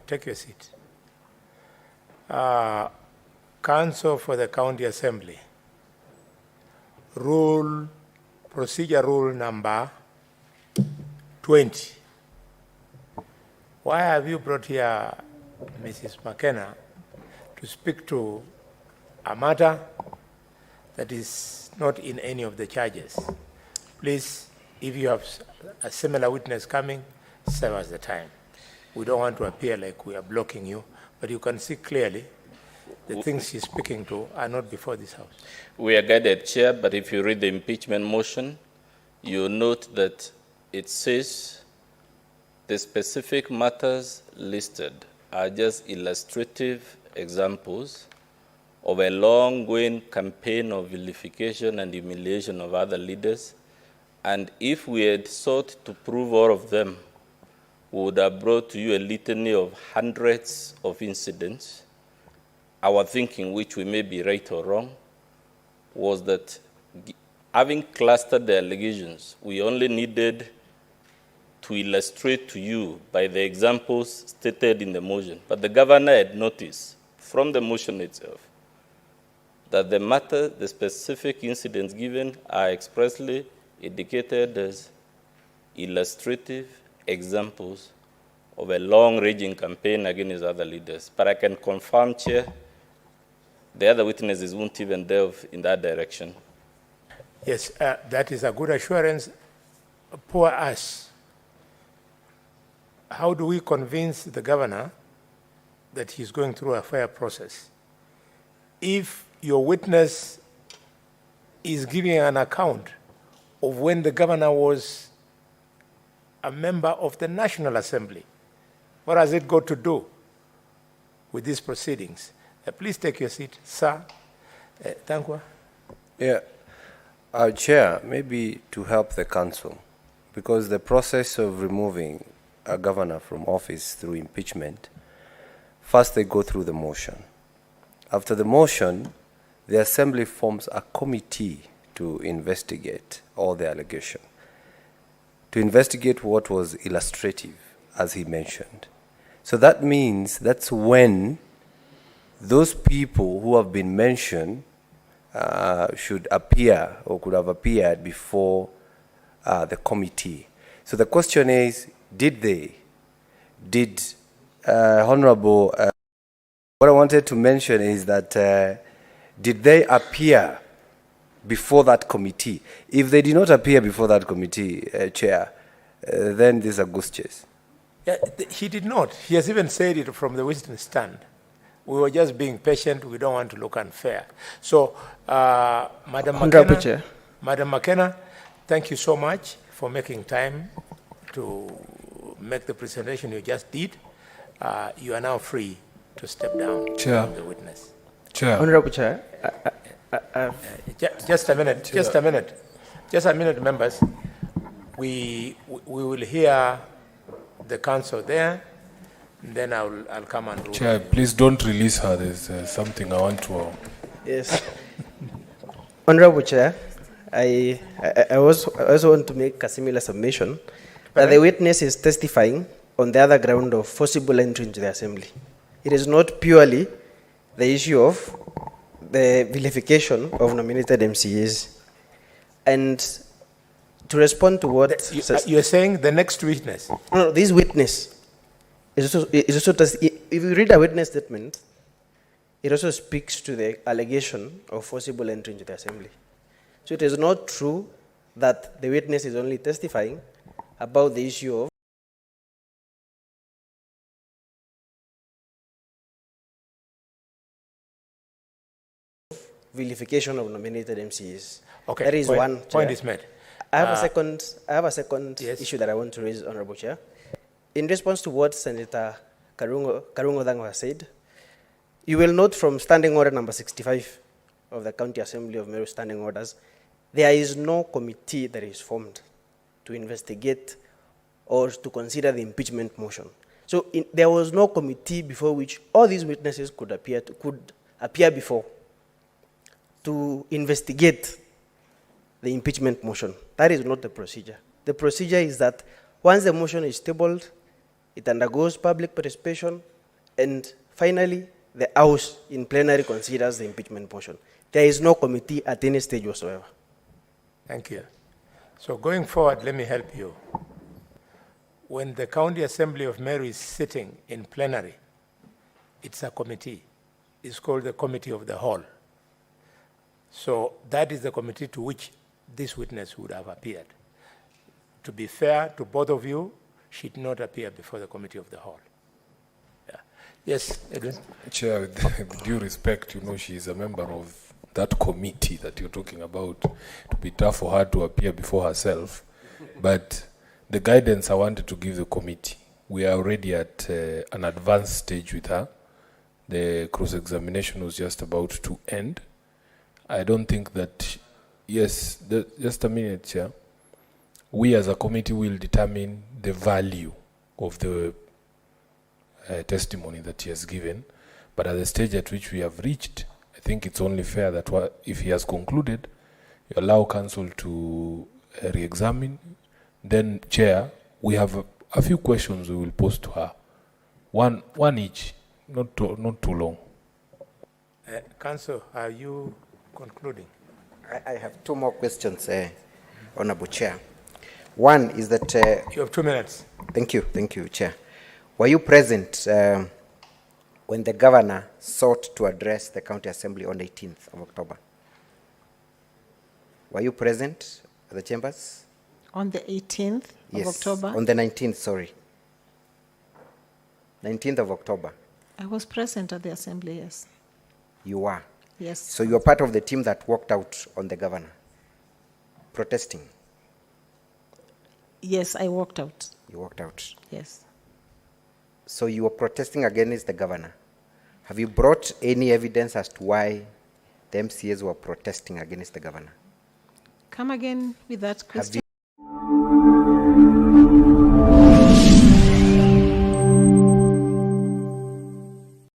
Take your seat. Council for the County Assembly. Procedure rule number 20. Why have you brought here Mrs. McKenna to speak to a matter that is not in any of the charges? Please, if you have a similar witness coming, serve us the time. We don't want to appear like we are blocking you, but you can see clearly the things she's speaking to are not before this House. We are guided, Chair, but if you read the impeachment motion, you note that it says the specific matters listed are just illustrative examples of a long-going campaign of vilification and humiliation of other leaders, and if we had sought to prove all of them, we would have brought to you a litany of hundreds of incidents. Our thinking, which we may be right or wrong, was that having clustered the allegations, we only needed to illustrate to you by the examples stated in the motion. But the governor had noticed from the motion itself that the specific incidents given are expressly indicated as illustrative examples of a long-ranging campaign against other leaders. But I can confirm, Chair, the other witnesses won't even delve in that direction. Yes, that is a good assurance. Poor us. How do we convince the governor that he's going through a fair process? If your witness is giving an account of when the governor was a member of the National Assembly, what has it got to do with these proceedings? Please take your seat, sir. Thank you. Yeah, Chair, maybe to help the council, because the process of removing a governor from office through impeachment, first they go through the motion. After the motion, the Assembly forms a committee to investigate all the allegations, to investigate what was illustrative, as he mentioned. So that means that's when those people who have been mentioned should appear or could have appeared before the committee. So the question is, did they? Did Honorable, what I wanted to mention is that did they appear before that committee? If they did not appear before that committee, Chair, then this is a goose chase. Yeah, he did not. He has even said it from the witness stand. We were just being patient. We don't want to look unfair. So, Madam McKenna, thank you so much for making time to make the presentation you just did. You are now free to step down from the witness. Chair. Honorable Chair. Just a minute, members. We will hear the council there, and then I'll come and rule. Chair, please don't release her. There's something I want to. Yes. Honorable Chair, I also want to make a similar submission that the witness is testifying on the other ground of forcible entry into the Assembly. It is not purely the issue of the vilification of nominated MCAs. And to respond to what... You're saying the next witness? No, this witness is also if you read a witness statement, it also speaks to the allegation of forcible entry into the Assembly. So it is not true that the witness is only testifying about the issue of vilification of nominated MCAs. Okay, that is one. Point is made. I have a second yes. issue that I want to raise, Honorable Chair. In response to what Senator Karungo Dango has said, you will note from Standing Order number 65 of the County Assembly of Meru Standing Orders, there is no committee that is formed to investigate or to consider the impeachment motion. So there was no committee before which all these witnesses could appear before to investigate the impeachment motion. That is not the procedure. The procedure is that once the motion is tabled, it undergoes public participation, and finally, the House in plenary considers the impeachment motion. There is no committee at any stage whatsoever. Thank you. So going forward, let me help you. When the County Assembly of Meru is sitting in plenary, it's a committee. It's called the Committee of the Whole. So that is the committee to which this witness would have appeared. To be fair to both of you, she did not appear before the Committee of the Whole. Yeah. Yes, Edwin? Chair, with due respect, you know, she is a member of that committee that you're talking about. It would be tough for her to appear before herself. But the guidance I wanted to give the committee, we are already at an advanced stage with her. The cross-examination was just about to end. I don't think that, yes, just a minute, Chair. We as a committee will determine the value of the testimony that he has given. But at the stage at which we have reached, I think it's only fair that if he has concluded, you allow counsel to re-examine. Then, Chair, we have a few questions we will pose to her. One each, not too long. Counsel, are you concluding? I have two more questions, Honorable Chair. One is that... you have 2 minutes. Thank you, Chair. Were you present when the governor sought to address the County Assembly on the 18th of October? Were you present at the chambers? On the 18th of October? On the 19th, sorry. 19th of October. I was present at the assembly, yes. You were? Yes. So you were part of the team that walked out on the governor, protesting? Yes, I walked out. You walked out? Yes. So you were protesting against the governor. Have you brought any evidence as to why the MCAs were protesting against the governor? Come again with that question.